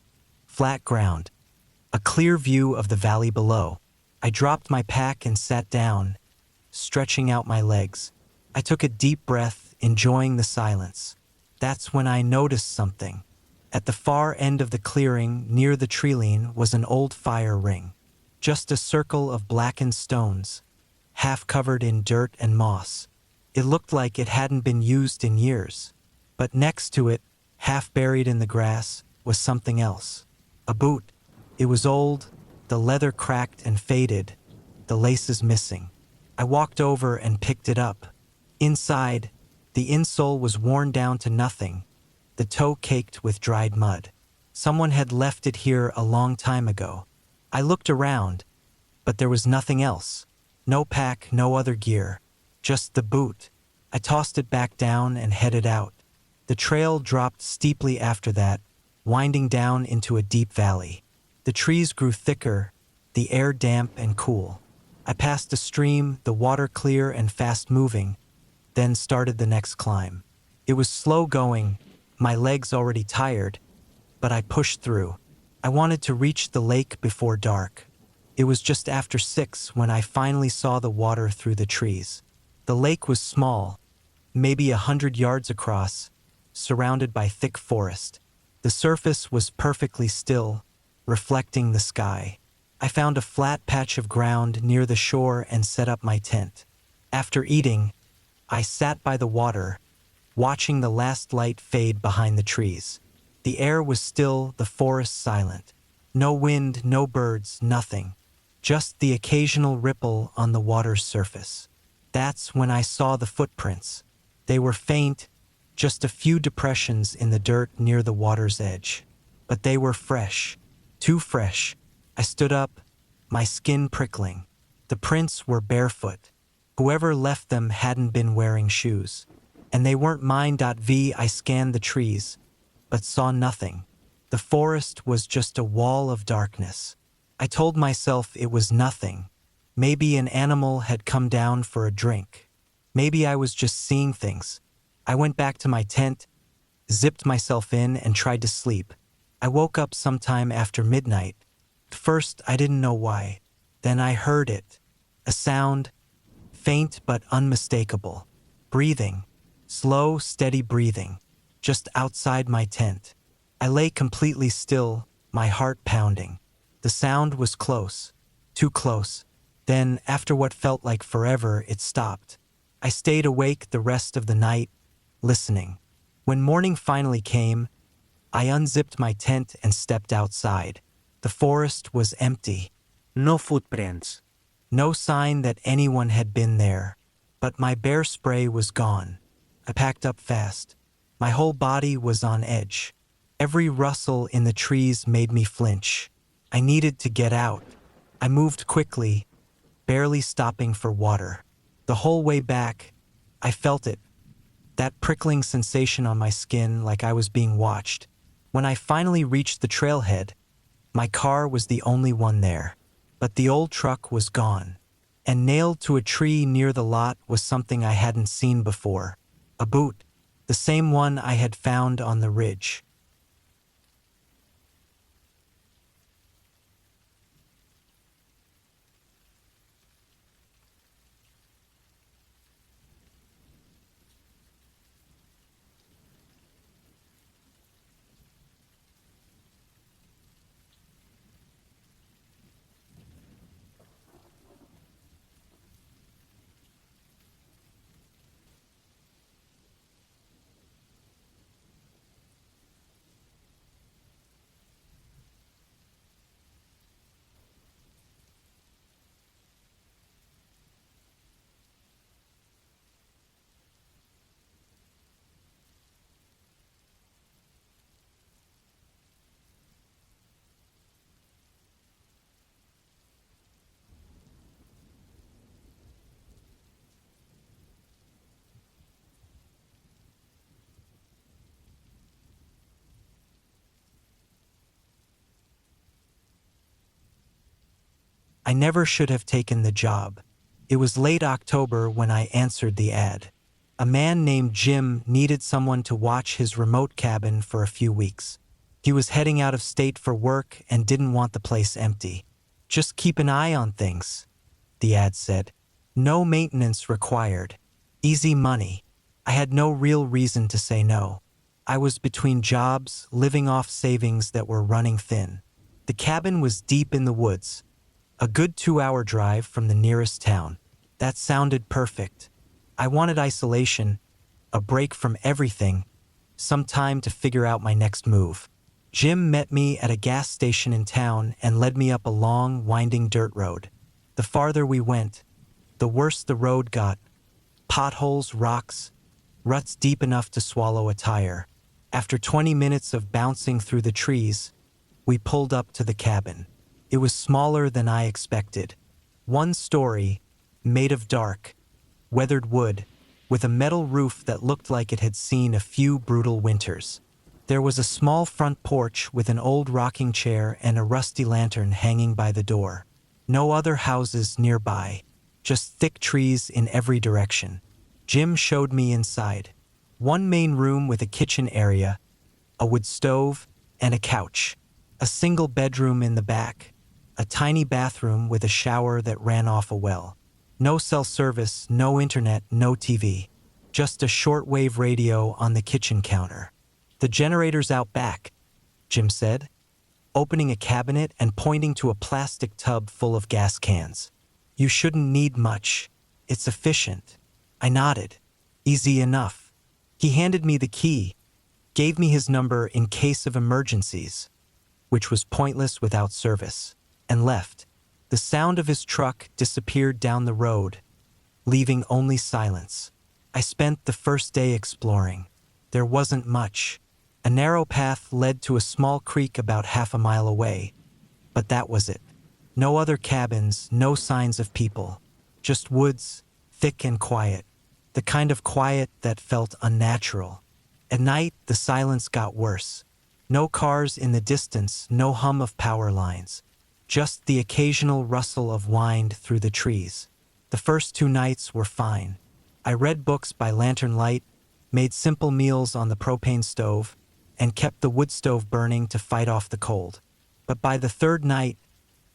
Flat ground, a clear view of the valley below. I dropped my pack and sat down, stretching out my legs. I took a deep breath, enjoying the silence. That's when I noticed something. At the far end of the clearing, near the treeline, was an old fire ring. Just a circle of blackened stones, half covered in dirt and moss. It looked like it hadn't been used in years. But next to it, half buried in the grass, was something else. A boot. It was old, the leather cracked and faded, the laces missing. I walked over and picked it up. Inside, the insole was worn down to nothing, the toe caked with dried mud. Someone had left it here a long time ago. I looked around, but there was nothing else. No pack, no other gear, just the boot. I tossed it back down and headed out. The trail dropped steeply after that, winding down into a deep valley. The trees grew thicker, the air damp and cool. I passed a stream, the water clear and fast-moving, then started the next climb. It was slow going, my legs already tired, but I pushed through. I wanted to reach the lake before dark. It was just after 6 when I finally saw the water through the trees. The lake was small, maybe 100 yards across, surrounded by thick forest. The surface was perfectly still, reflecting the sky. I found a flat patch of ground near the shore and set up my tent. After eating, I sat by the water, watching the last light fade behind the trees. The air was still, the forest silent. No wind, no birds, nothing. Just the occasional ripple on the water's surface. That's when I saw the footprints. They were faint, just a few depressions in the dirt near the water's edge. But they were fresh, too fresh. I stood up, my skin prickling. The prints were barefoot. Whoever left them hadn't been wearing shoes. And they weren't mine. I scanned the trees, but saw nothing. The forest was just a wall of darkness. I told myself it was nothing. Maybe an animal had come down for a drink. Maybe I was just seeing things. I went back to my tent, zipped myself in, and tried to sleep. I woke up sometime after midnight. At first, I didn't know why. Then I heard it. A sound, faint but unmistakable. Breathing. Slow, steady breathing. Just outside my tent. I lay completely still, my heart pounding. The sound was close. Too close. Then, after what felt like forever, it stopped. I stayed awake the rest of the night, listening. When morning finally came, I unzipped my tent and stepped outside. The forest was empty. No footprints. No sign that anyone had been there. But my bear spray was gone. I packed up fast. My whole body was on edge. Every rustle in the trees made me flinch. I needed to get out. I moved quickly, barely stopping for water. The whole way back, I felt it. That prickling sensation on my skin, like I was being watched. When I finally reached the trailhead, my car was the only one there. But the old truck was gone. And nailed to a tree near the lot was something I hadn't seen before. A boot, the same one I had found on the ridge. I never should have taken the job. It was late October when I answered the ad. A man named Jim needed someone to watch his remote cabin for a few weeks. He was heading out of state for work and didn't want the place empty. Just keep an eye on things, the ad said. No maintenance required. Easy money. I had no real reason to say no. I was between jobs, living off savings that were running thin. The cabin was deep in the woods. A good 2-hour drive from the nearest town. That sounded perfect. I wanted isolation, a break from everything, some time to figure out my next move. Jim met me at a gas station in town and led me up a long, winding dirt road. The farther we went, the worse the road got. Potholes, rocks, ruts deep enough to swallow a tire. After 20 minutes of bouncing through the trees, we pulled up to the cabin. It was smaller than I expected. One story, made of dark, weathered wood, with a metal roof that looked like it had seen a few brutal winters. There was a small front porch with an old rocking chair and a rusty lantern hanging by the door. No other houses nearby, just thick trees in every direction. Jim showed me inside. One main room with a kitchen area, a wood stove, and a couch. A single bedroom in the back. A tiny bathroom with a shower that ran off a well. No cell service, no internet, no TV. Just a shortwave radio on the kitchen counter. The generator's out back, Jim said, opening a cabinet and pointing to a plastic tub full of gas cans. You shouldn't need much. It's efficient. I nodded. Easy enough. He handed me the key, gave me his number in case of emergencies, which was pointless without service, and left. The sound of his truck disappeared down the road, leaving only silence. I spent the first day exploring. There wasn't much. A narrow path led to a small creek about half a mile away, but that was it. No other cabins, no signs of people. Just woods, thick and quiet. The kind of quiet that felt unnatural. At night, the silence got worse. No cars in the distance, no hum of power lines. Just the occasional rustle of wind through the trees. The first 2 nights were fine. I read books by lantern light, made simple meals on the propane stove, and kept the wood stove burning to fight off the cold. But by the 3rd night,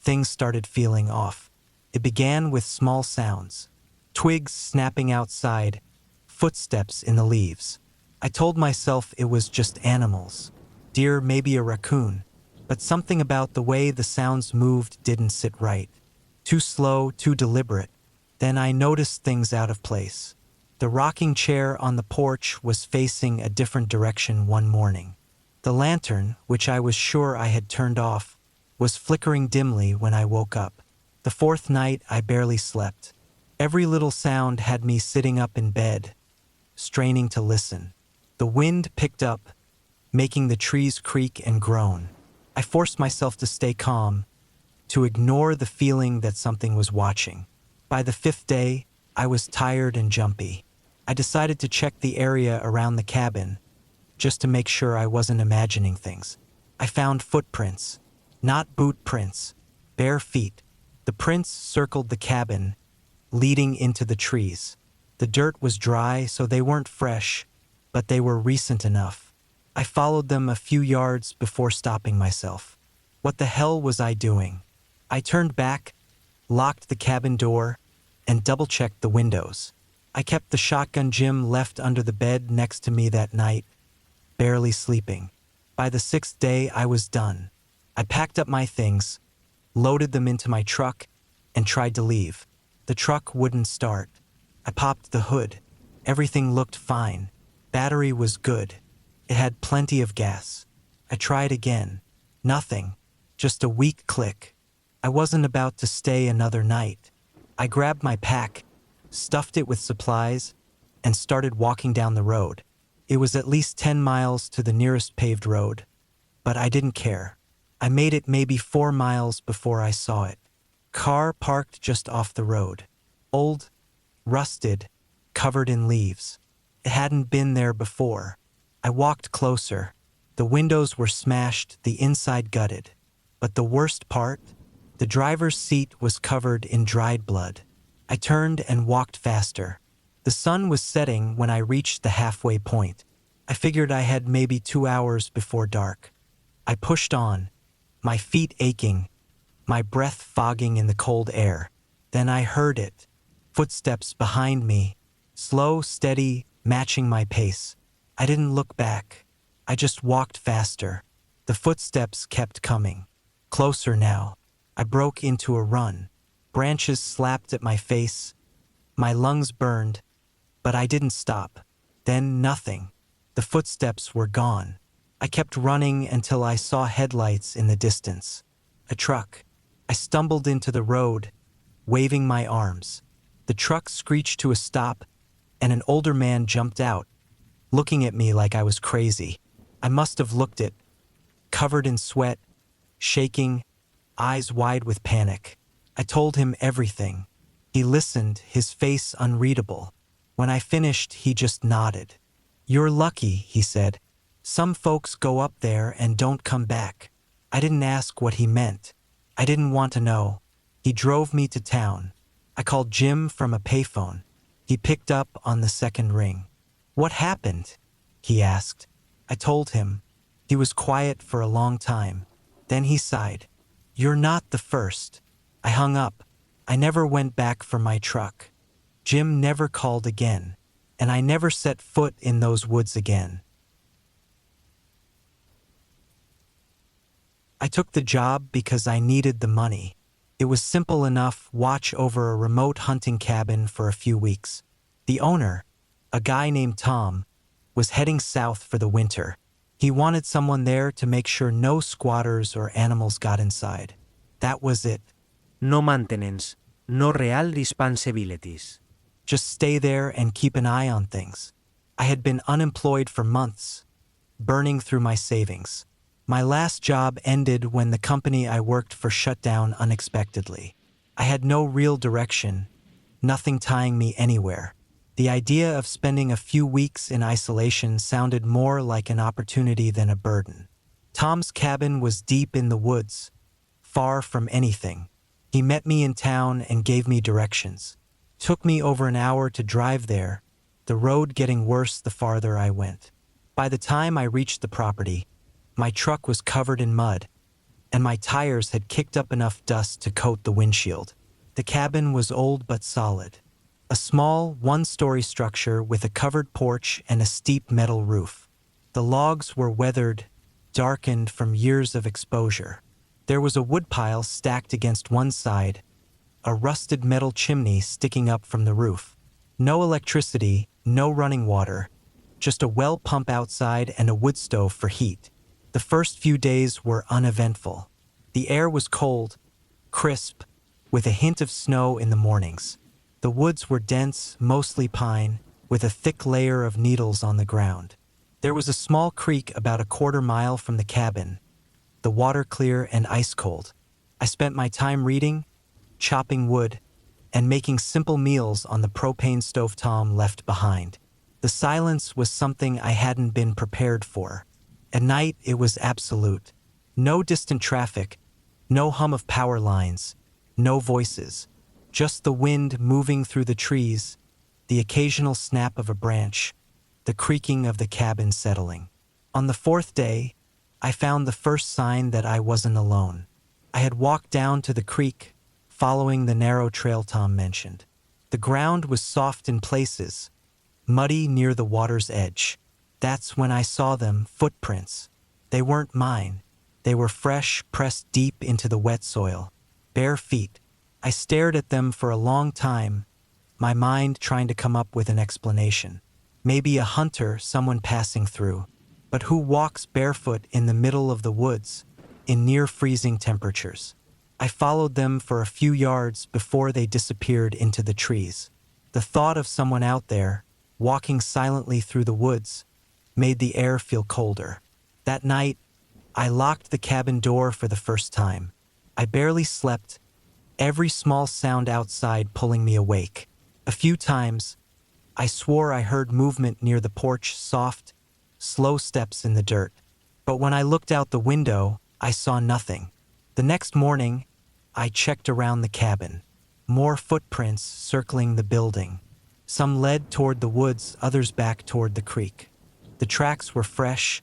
things started feeling off. It began with small sounds. Twigs snapping outside, footsteps in the leaves. I told myself it was just animals. Deer, maybe a raccoon. But something about the way the sounds moved didn't sit right. Too slow, too deliberate. Then I noticed things out of place. The rocking chair on the porch was facing a different direction one morning. The lantern, which I was sure I had turned off, was flickering dimly when I woke up. The 4th night, I barely slept. Every little sound had me sitting up in bed, straining to listen. The wind picked up, making the trees creak and groan. I forced myself to stay calm, to ignore the feeling that something was watching. By the 5th day, I was tired and jumpy. I decided to check the area around the cabin, just to make sure I wasn't imagining things. I found footprints, not boot prints, bare feet. The prints circled the cabin, leading into the trees. The dirt was dry, so they weren't fresh, but they were recent enough. I followed them a few yards before stopping myself. What the hell was I doing? I turned back, locked the cabin door, and double-checked the windows. I kept the shotgun Jim left under the bed next to me that night, barely sleeping. By the 6th day, I was done. I packed up my things, loaded them into my truck, and tried to leave. The truck wouldn't start. I popped the hood. Everything looked fine. Battery was good. It had plenty of gas. I tried again. Nothing. Just a weak click. I wasn't about to stay another night. I grabbed my pack, stuffed it with supplies, and started walking down the road. It was at least 10 miles to the nearest paved road, but I didn't care. I made it maybe 4 miles before I saw it. Car parked just off the road. Old, rusted, covered in leaves. It hadn't been there before. I walked closer. The windows were smashed, the inside gutted. But the worst part? The driver's seat was covered in dried blood. I turned and walked faster. The sun was setting when I reached the halfway point. I figured I had maybe 2 hours before dark. I pushed on, my feet aching, my breath fogging in the cold air. Then I heard it. Footsteps behind me, slow, steady, matching my pace. I didn't look back. I just walked faster. The footsteps kept coming. Closer now. I broke into a run. Branches slapped at my face. My lungs burned, but I didn't stop. Then nothing. The footsteps were gone. I kept running until I saw headlights in the distance. A truck. I stumbled into the road, waving my arms. The truck screeched to a stop, and an older man jumped out, looking at me like I was crazy. I must have looked it, covered in sweat, shaking, eyes wide with panic. I told him everything. He listened, his face unreadable. When I finished, he just nodded. "You're lucky," he said. "Some folks go up there and don't come back." I didn't ask what he meant. I didn't want to know. He drove me to town. I called Jim from a payphone. He picked up on the second ring. "What happened?" he asked. I told him. He was quiet for a long time. Then he sighed. "You're not the first." I hung up. I never went back for my truck. Jim never called again, and I never set foot in those woods again. I took the job because I needed the money. It was simple enough: watch over a remote hunting cabin for a few weeks. The owner, a guy named Tom, was heading south for the winter. He wanted someone there to make sure no squatters or animals got inside. That was it. No maintenance. No real responsibilities. Just stay there and keep an eye on things. I had been unemployed for months, burning through my savings. My last job ended when the company I worked for shut down unexpectedly. I had no real direction, nothing tying me anywhere. The idea of spending a few weeks in isolation sounded more like an opportunity than a burden. Tom's cabin was deep in the woods, far from anything. He met me in town and gave me directions. Took me over an hour to drive there, the road getting worse the farther I went. By the time I reached the property, my truck was covered in mud, and my tires had kicked up enough dust to coat the windshield. The cabin was old but solid. A small, one-story structure with a covered porch and a steep metal roof. The logs were weathered, darkened from years of exposure. There was a woodpile stacked against one side, a rusted metal chimney sticking up from the roof. No electricity, no running water, just a well pump outside and a wood stove for heat. The first few days were uneventful. The air was cold, crisp, with a hint of snow in the mornings. The woods were dense, mostly pine, with a thick layer of needles on the ground. There was a small creek about a quarter-mile from the cabin, the water clear and ice-cold. I spent my time reading, chopping wood, and making simple meals on the propane stove Tom left behind. The silence was something I hadn't been prepared for. At night, it was absolute. No distant traffic, no hum of power lines, no voices. Just the wind moving through the trees, the occasional snap of a branch, the creaking of the cabin settling. On the fourth day, I found the first sign that I wasn't alone. I had walked down to the creek, following the narrow trail Tom mentioned. The ground was soft in places, muddy near the water's edge. That's when I saw them, footprints. They weren't mine. They were fresh, pressed deep into the wet soil. Bare feet. I stared at them for a long time, my mind trying to come up with an explanation. Maybe a hunter, someone passing through. But who walks barefoot in the middle of the woods, in near-freezing temperatures? I followed them for a few yards before they disappeared into the trees. The thought of someone out there, walking silently through the woods, made the air feel colder. That night, I locked the cabin door for the first time. I barely slept, every small sound outside pulling me awake. A few times, I swore I heard movement near the porch, soft, slow steps in the dirt. But when I looked out the window, I saw nothing. The next morning, I checked around the cabin. More footprints circling the building. Some led toward the woods, others back toward the creek. The tracks were fresh,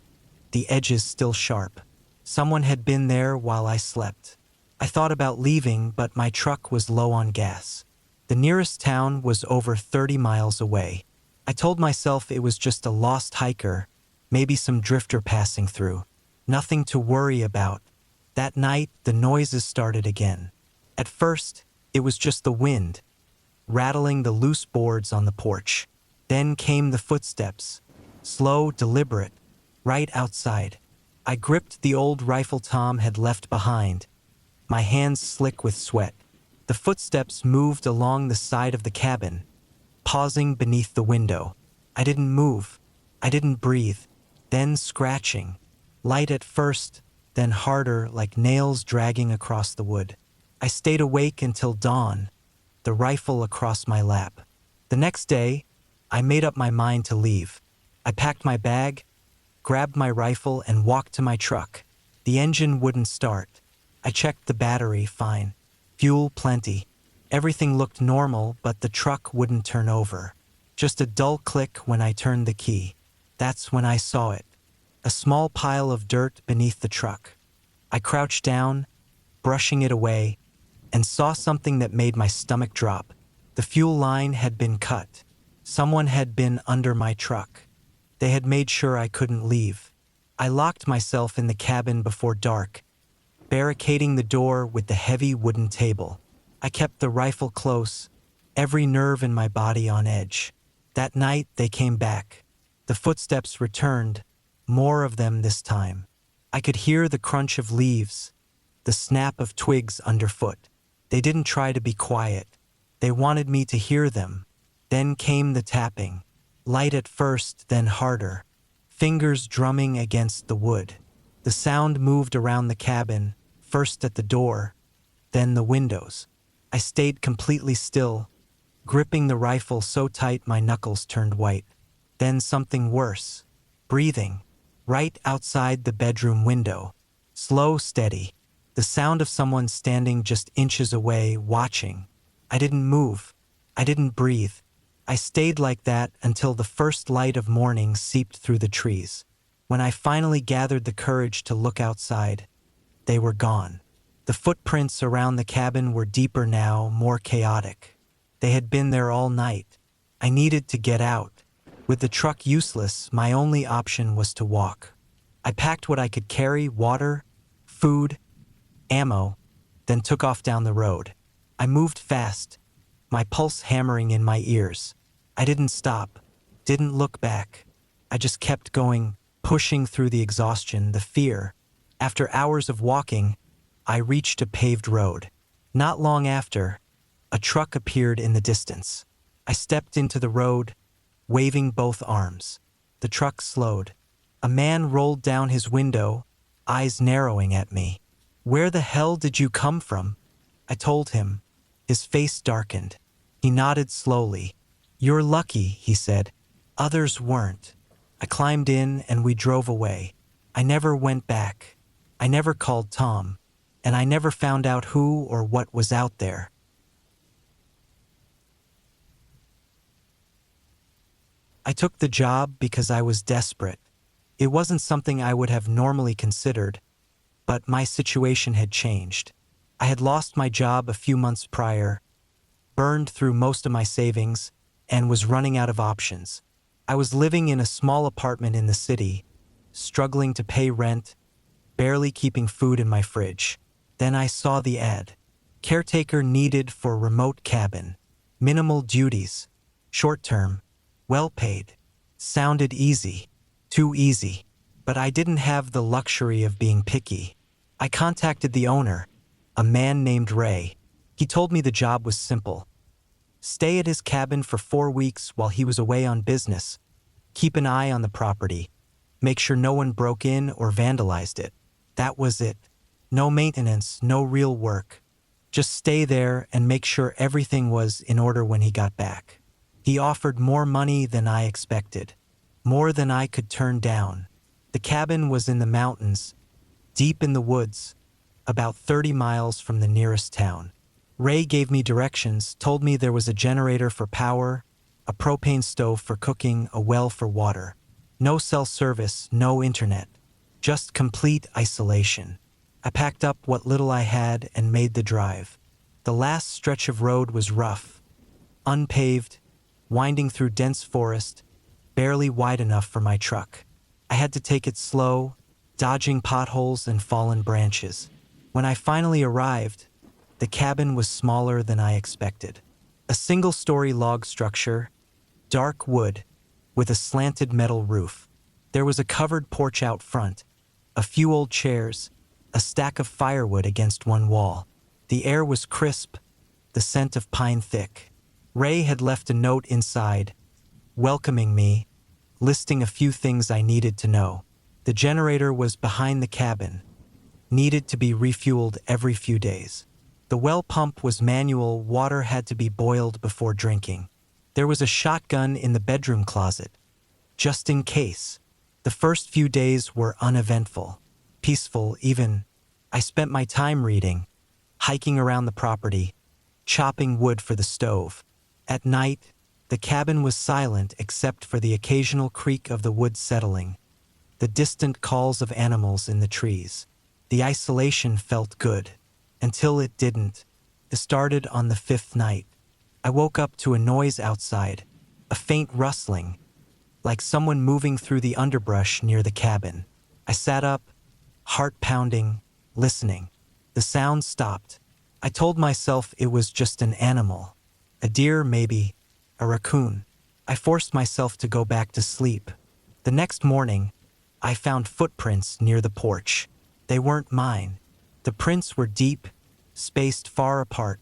the edges still sharp. Someone had been there while I slept. I thought about leaving, but my truck was low on gas. The nearest town was over 30 miles away. I told myself it was just a lost hiker, maybe some drifter passing through. Nothing to worry about. That night, the noises started again. At first, it was just the wind, rattling the loose boards on the porch. Then came the footsteps, slow, deliberate, right outside. I gripped the old rifle Tom had left behind, my hands slick with sweat. The footsteps moved along the side of the cabin, pausing beneath the window. I didn't move. I didn't breathe. Then scratching, light at first, then harder, like nails dragging across the wood. I stayed awake until dawn, the rifle across my lap. The next day, I made up my mind to leave. I packed my bag, grabbed my rifle, and walked to my truck. The engine wouldn't start. I checked the battery, fine. Fuel plenty. Everything looked normal, but the truck wouldn't turn over. Just a dull click when I turned the key. That's when I saw it. A small pile of dirt beneath the truck. I crouched down, brushing it away, and saw something that made my stomach drop. The fuel line had been cut. Someone had been under my truck. They had made sure I couldn't leave. I locked myself in the cabin before dark, barricading the door with the heavy wooden table. I kept the rifle close, every nerve in my body on edge. That night, they came back. The footsteps returned, more of them this time. I could hear the crunch of leaves, the snap of twigs underfoot. They didn't try to be quiet. They wanted me to hear them. Then came the tapping, light at first, then harder, fingers drumming against the wood. The sound moved around the cabin, first at the door, then the windows. I stayed completely still, gripping the rifle so tight my knuckles turned white. Then something worse, breathing, right outside the bedroom window. Slow, steady, the sound of someone standing just inches away, watching. I didn't move. I didn't breathe. I stayed like that until the first light of morning seeped through the trees. When I finally gathered the courage to look outside, they were gone. The footprints around the cabin were deeper now, more chaotic. They had been there all night. I needed to get out. With the truck useless, my only option was to walk. I packed what I could carry, water, food, ammo, then took off down the road. I moved fast, my pulse hammering in my ears. I didn't stop, didn't look back. I just kept going, pushing through the exhaustion, the fear. After hours of walking, I reached a paved road. Not long after, a truck appeared in the distance. I stepped into the road, waving both arms. The truck slowed. A man rolled down his window, eyes narrowing at me. "Where the hell did you come from?" I told him. His face darkened. He nodded slowly. "You're lucky," he said. "Others weren't." I climbed in and we drove away. I never went back. I never called Tom. And I never found out who or what was out there. I took the job because I was desperate. It wasn't something I would have normally considered, but my situation had changed. I had lost my job a few months prior, burned through most of my savings, and was running out of options. I was living in a small apartment in the city, struggling to pay rent, barely keeping food in my fridge. Then I saw the ad. Caretaker needed for remote cabin. Minimal duties. Short term. Well paid. Sounded easy. Too easy. But I didn't have the luxury of being picky. I contacted the owner, a man named Ray. He told me the job was simple. Stay at his cabin for 4 weeks while he was away on business. Keep an eye on the property. Make sure no one broke in or vandalized it. That was it. No maintenance, no real work. Just stay there and make sure everything was in order when he got back. He offered more money than I expected, more than I could turn down. The cabin was in the mountains, deep in the woods, about 30 miles from the nearest town. Ray gave me directions, told me there was a generator for power, a propane stove for cooking, a well for water. No cell service, no internet, just complete isolation. I packed up what little I had and made the drive. The last stretch of road was rough, unpaved, winding through dense forest, barely wide enough for my truck. I had to take it slow, dodging potholes and fallen branches. When I finally arrived, the cabin was smaller than I expected. A single-story log structure, dark wood, with a slanted metal roof. There was a covered porch out front, a few old chairs, a stack of firewood against one wall. The air was crisp, the scent of pine thick. Ray had left a note inside, welcoming me, listing a few things I needed to know. The generator was behind the cabin, needed to be refueled every few days. The well pump was manual, water had to be boiled before drinking. There was a shotgun in the bedroom closet, just in case. The first few days were uneventful, peaceful even. I spent my time reading, hiking around the property, chopping wood for the stove. At night, the cabin was silent except for the occasional creak of the wood settling, the distant calls of animals in the trees. The isolation felt good. Until it didn't. It started on the 5th night. I woke up to a noise outside, a faint rustling, like someone moving through the underbrush near the cabin. I sat up, heart pounding, listening. The sound stopped. I told myself it was just an animal. A deer, maybe. A raccoon. I forced myself to go back to sleep. The next morning, I found footprints near the porch. They weren't mine. The prints were deep, spaced far apart,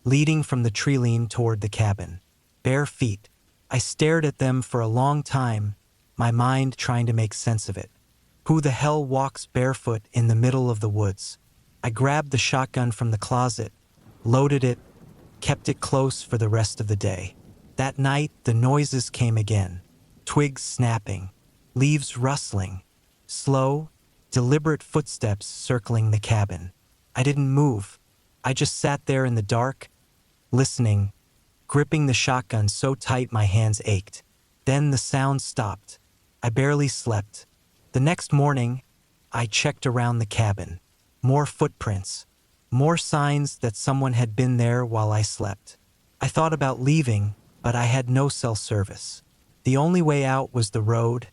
leading from the treeline toward the cabin. Bare feet. I stared at them for a long time, my mind trying to make sense of it. Who the hell walks barefoot in the middle of the woods? I grabbed the shotgun from the closet, loaded it, kept it close for the rest of the day. That night, the noises came again. Twigs snapping, leaves rustling, slow, deliberate footsteps circling the cabin. I didn't move. I just sat there in the dark, listening, gripping the shotgun so tight my hands ached. Then the sound stopped. I barely slept. The next morning, I checked around the cabin. More footprints. More signs that someone had been there while I slept. I thought about leaving, but I had no cell service. The only way out was the road,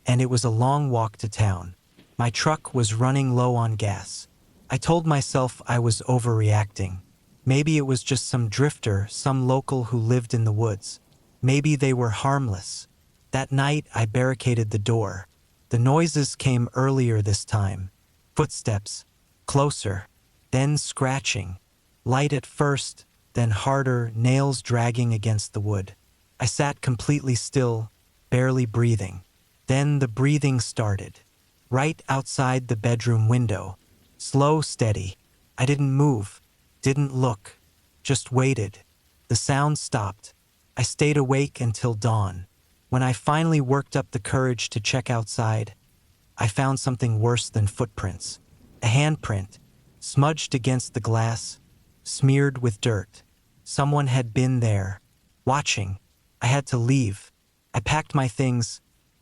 and it was a long walk to town. My truck was running low on gas. I told myself I was overreacting. Maybe it was just some drifter, some local who lived in the woods. Maybe they were harmless. That night, I barricaded the door. The noises came earlier this time. Footsteps. Closer. Then scratching. Light at first, then harder, nails dragging against the wood. I sat completely still, barely breathing. Then the breathing started. Right outside the bedroom window. Slow, steady. I didn't move, didn't look, just waited. The sound stopped. I stayed awake until dawn. When I finally worked up the courage to check outside, I found something worse than footprints. A handprint, smudged against the glass, smeared with dirt. Someone had been there, watching. I had to leave. I packed my things,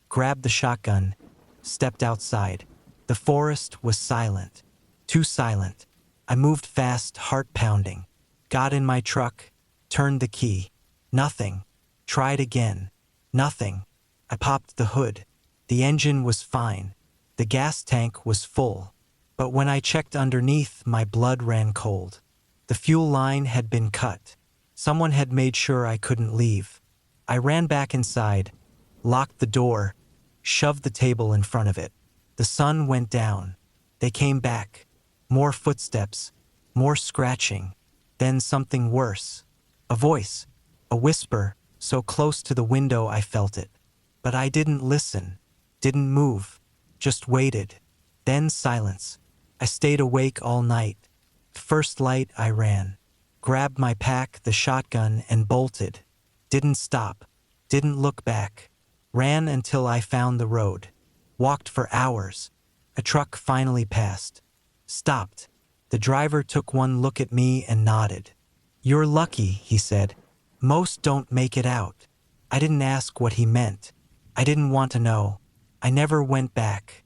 grabbed the shotgun, stepped outside. The forest was silent. Too silent. I moved fast, heart pounding. Got in my truck, turned the key. Nothing. Tried again. Nothing. I popped the hood. The engine was fine. The gas tank was full. But when I checked underneath, my blood ran cold. The fuel line had been cut. Someone had made sure I couldn't leave. I ran back inside, locked the door, shoved the table in front of it. The sun went down. They came back. More footsteps, more scratching. Then something worse. A voice, a whisper, so close to the window I felt it. But I didn't listen, didn't move, just waited. Then silence. I stayed awake all night. First light, I ran. Grabbed my pack, the shotgun, and bolted. Didn't stop. Didn't look back. Ran until I found the road. Walked for hours. A truck finally passed. Stopped. The driver took one look at me and nodded. "You're lucky," he said. "Most don't make it out." I didn't ask what he meant. I didn't want to know. I never went back.